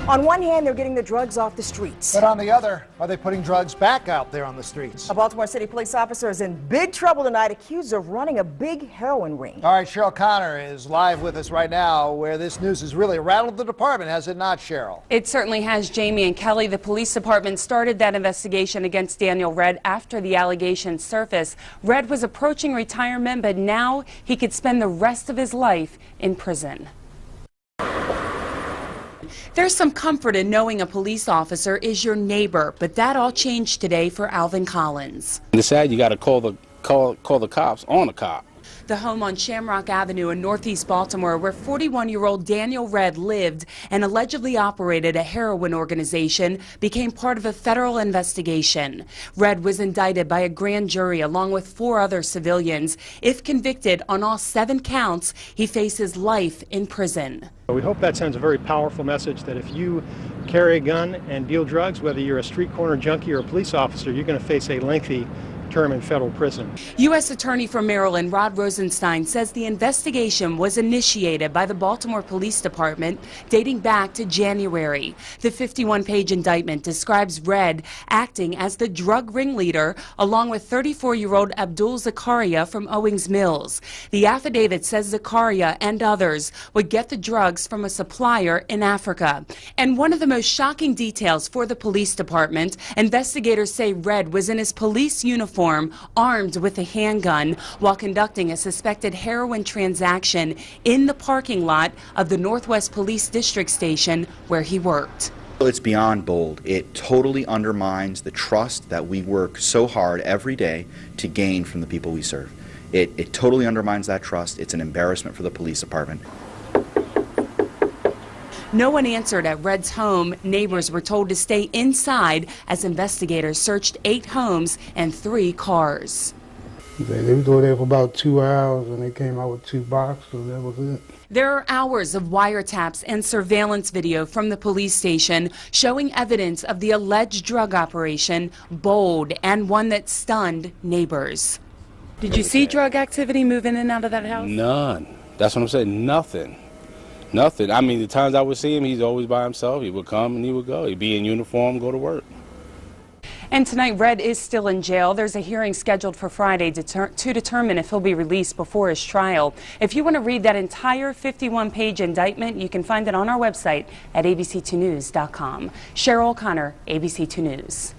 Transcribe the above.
On one hand, they're getting the drugs off the streets. But on the other, are they putting drugs back out there on the streets? A Baltimore City police officer is in big trouble tonight, accused of running a big heroin ring. All right, Cheryl Connor is live with us right now, where this news has really rattled the department, has it not, Cheryl? It certainly has, Jamie and Kelly. The police department started that investigation against Daniel Red after the allegations surfaced. Red was approaching retirement, but now he could spend the rest of his life in prison. There's some comfort in knowing a police officer is your neighbor, but that all changed today for Alvin Collins. It's sad you got to call the cops on a cop. The home on Shamrock Avenue in northeast Baltimore, where 41-year-old Daniel Red lived and allegedly operated a heroin organization, became part of a federal investigation. Red was indicted by a grand jury along with 4 other civilians. If convicted on all 7 counts, he faces life in prison. We hope that sends a very powerful message that if you carry a gun and deal drugs, whether you're a street corner junkie or a police officer, you're going to face a lengthy term in federal prison. U.S. Attorney for Maryland Rod Rosenstein says the investigation was initiated by the Baltimore Police Department dating back to January. The 51-page indictment describes Red acting as the drug ringleader along with 34-year-old Abdul Zakaria from Owings Mills. The affidavit says Zakaria and others would get the drugs from a supplier in Africa. And one of the most shocking details for the police department, investigators say Red was in his police uniform armed with a handgun while conducting a suspected heroin transaction in the parking lot of the Northwest Police District Station where he worked. It's beyond bold. It totally undermines the trust that we work so hard every day to gain from the people we serve. It totally undermines that trust. It's an embarrassment for the police department. No one answered at Red's home. Neighbors were told to stay inside as investigators searched 8 homes and 3 cars. They were there for about 2 hours and they came out with 2 boxes, so that was it. There are hours of wiretaps and surveillance video from the police station showing evidence of the alleged drug operation, bold and one that stunned neighbors. Did you see drug activity move in and out of that house? None. That's what I'm saying. Nothing. Nothing. I mean, the times I would see him, he's always by himself. He would come and he would go. He'd be in uniform, go to work. And tonight, Red is still in jail. There's a hearing scheduled for Friday to determine if he'll be released before his trial. If you want to read that entire 51-page indictment, you can find it on our website at abc2news.com. Cheryl O'Connor, ABC2 News.